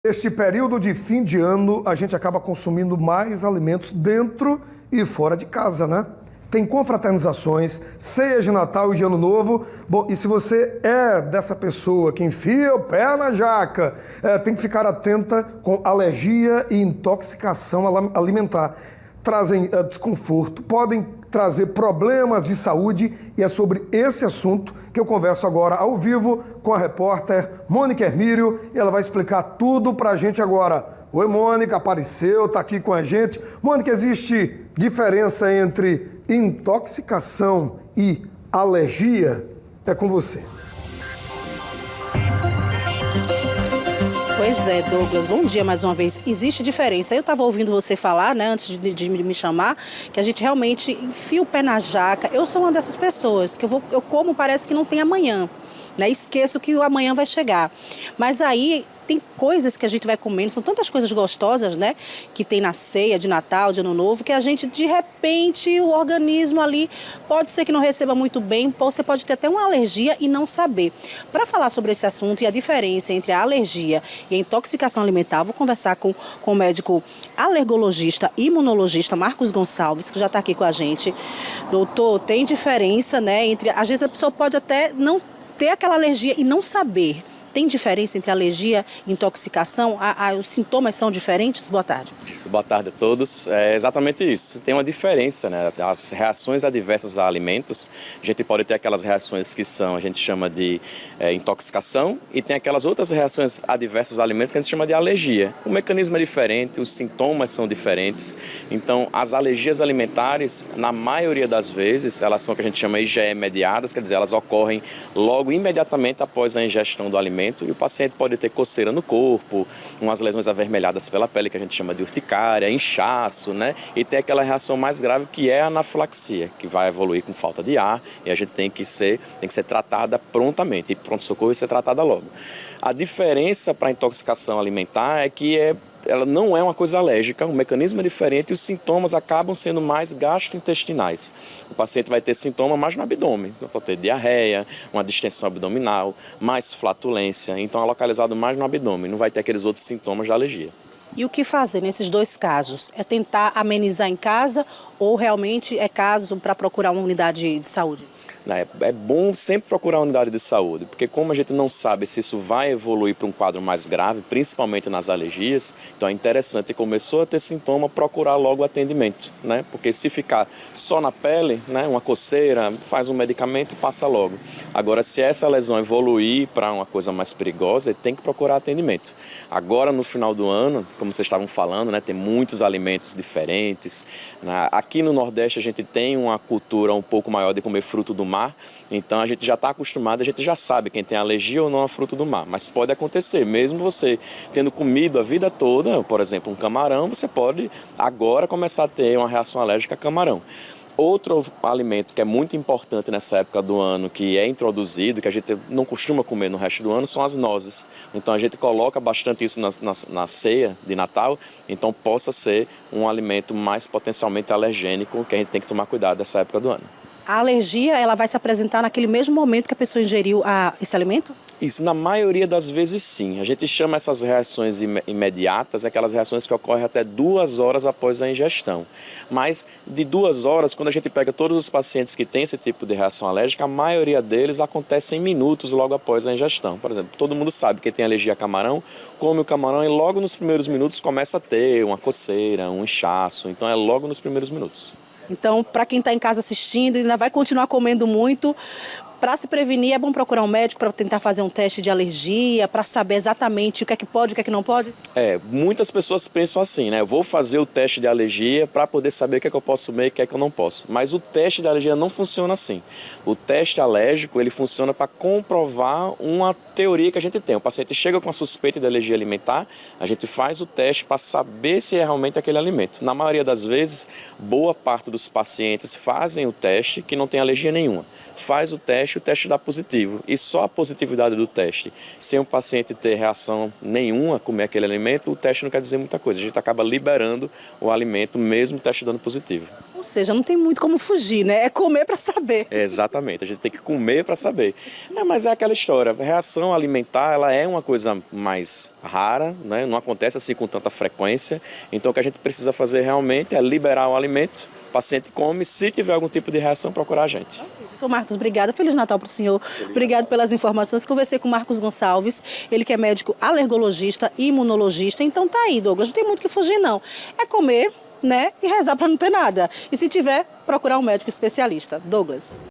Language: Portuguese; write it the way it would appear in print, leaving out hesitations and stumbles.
Neste período de fim de ano, a gente acaba consumindo mais alimentos dentro e fora de casa, né? Tem confraternizações, ceias de Natal e de Ano Novo. Bom, e se você é dessa pessoa que enfia o pé na jaca, tem que ficar atenta com alergia e intoxicação alimentar. Trazem desconforto, podem trazer problemas de saúde, e é sobre esse assunto que eu converso agora ao vivo com a repórter Mônica Hermírio, e ela vai explicar tudo pra gente agora. Oi, Mônica, apareceu, tá aqui com a gente. Mônica, existe diferença entre intoxicação e alergia? É com você. Pois é, Douglas, bom dia mais uma vez. Existe diferença. Eu estava ouvindo você falar, né, antes de me chamar, que a gente realmente enfia o pé na jaca. Eu sou uma dessas pessoas que eu como, parece que não tem amanhã, né? Esqueço que o amanhã vai chegar. Mas aí tem coisas que a gente vai comendo, são tantas coisas gostosas, né, que tem na ceia de Natal, de Ano Novo, que a gente, de repente, o organismo ali pode ser que não receba muito bem, você pode ter até uma alergia e não saber. Para falar sobre esse assunto e a diferença entre a alergia e a intoxicação alimentar, vou conversar com o médico alergologista e imunologista Marcos Gonçalves, que já está aqui com a gente. Doutor, tem diferença, né, entre, às vezes a pessoa pode até não ter aquela alergia e não saber. Tem diferença entre alergia e intoxicação? Os sintomas são diferentes? Boa tarde. Boa tarde a todos. É exatamente isso. Tem uma diferença, né? As reações adversas a alimentos, a gente pode ter aquelas reações que a gente chama de intoxicação, e tem aquelas outras reações adversas a alimentos que a gente chama de alergia. O mecanismo é diferente, os sintomas são diferentes. Então, as alergias alimentares, na maioria das vezes, elas são o que a gente chama IgE mediadas, quer dizer, elas ocorrem logo imediatamente após a ingestão do alimento, e o paciente pode ter coceira no corpo, umas lesões avermelhadas pela pele que a gente chama de urticária, inchaço, né? E tem aquela reação mais grave que é a anafilaxia, que vai evoluir com falta de ar, e a gente tem que ser tratada prontamente, e pronto-socorro ser tratada logo. A diferença para a intoxicação alimentar é que ela não é uma coisa alérgica, o mecanismo é diferente e os sintomas acabam sendo mais gastrointestinais. O paciente vai ter sintoma mais no abdômen, pode ter diarreia, uma distensão abdominal, mais flatulência, então é localizado mais no abdômen, não vai ter aqueles outros sintomas de alergia. E o que fazer nesses dois casos? É tentar amenizar em casa ou realmente é caso para procurar uma unidade de saúde? É bom sempre procurar a unidade de saúde, porque como a gente não sabe se isso vai evoluir para um quadro mais grave, principalmente nas alergias, então é interessante, começou a ter sintoma, procurar logo atendimento, né? Porque se ficar só na pele, né, uma coceira, faz um medicamento e passa logo. Agora, se essa lesão evoluir para uma coisa mais perigosa, tem que procurar atendimento. Agora, no final do ano, como vocês estavam falando, né, tem muitos alimentos diferentes, né? Aqui no Nordeste a gente tem uma cultura um pouco maior de comer fruto do mar, então a gente já está acostumado, a gente já sabe quem tem alergia ou não a fruto do mar, mas pode acontecer, mesmo você tendo comido a vida toda, por exemplo, um camarão, você pode agora começar a ter uma reação alérgica a camarão. Outro alimento que é muito importante nessa época do ano, que é introduzido, que a gente não costuma comer no resto do ano, são as nozes. Então a gente coloca bastante isso na ceia de Natal, então possa ser um alimento mais potencialmente alergênico, que a gente tem que tomar cuidado nessa época do ano. A alergia, ela vai se apresentar naquele mesmo momento que a pessoa ingeriu esse alimento? Isso, na maioria das vezes sim. A gente chama essas reações imediatas, aquelas reações que ocorrem até 2 horas após a ingestão. Mas de 2 horas, quando a gente pega todos os pacientes que têm esse tipo de reação alérgica, a maioria deles acontece em minutos logo após a ingestão. Por exemplo, todo mundo sabe que tem alergia a camarão, come o camarão e logo nos primeiros minutos começa a ter uma coceira, um inchaço. Então é logo nos primeiros minutos. Então, para quem está em casa assistindo e ainda vai continuar comendo muito, para se prevenir, é bom procurar um médico para tentar fazer um teste de alergia, para saber exatamente o que é que pode e o que é que não pode? Muitas pessoas pensam assim, né? Eu vou fazer o teste de alergia para poder saber o que é que eu posso comer e o que é que eu não posso. Mas o teste de alergia não funciona assim. O teste alérgico, ele funciona para comprovar uma teoria que a gente tem. O paciente chega com a suspeita de alergia alimentar, a gente faz o teste para saber se é realmente aquele alimento. Na maioria das vezes, boa parte dos pacientes fazem o teste que não tem alergia nenhuma. Faz o teste o teste dá positivo. E só a positividade do teste, sem o paciente ter reação nenhuma a comer aquele alimento, o teste não quer dizer muita coisa. A gente acaba liberando o alimento mesmo o teste dando positivo. Ou seja, não tem muito como fugir, né? É comer para saber. Exatamente, a gente tem que comer para saber. Mas é aquela história, a reação alimentar ela é uma coisa mais rara, né? Não acontece assim com tanta frequência. Então o que a gente precisa fazer realmente é liberar o alimento, o paciente come, se tiver algum tipo de reação, procurar a gente. Doutor Marcos, obrigada. Feliz Natal para o senhor. Obrigado pelas informações. Conversei com o Marcos Gonçalves, ele que é médico alergologista e imunologista. Então tá aí, Douglas, não tem muito o que fugir não. É comer, né, e rezar para não ter nada. E se tiver, procurar um médico especialista. Douglas.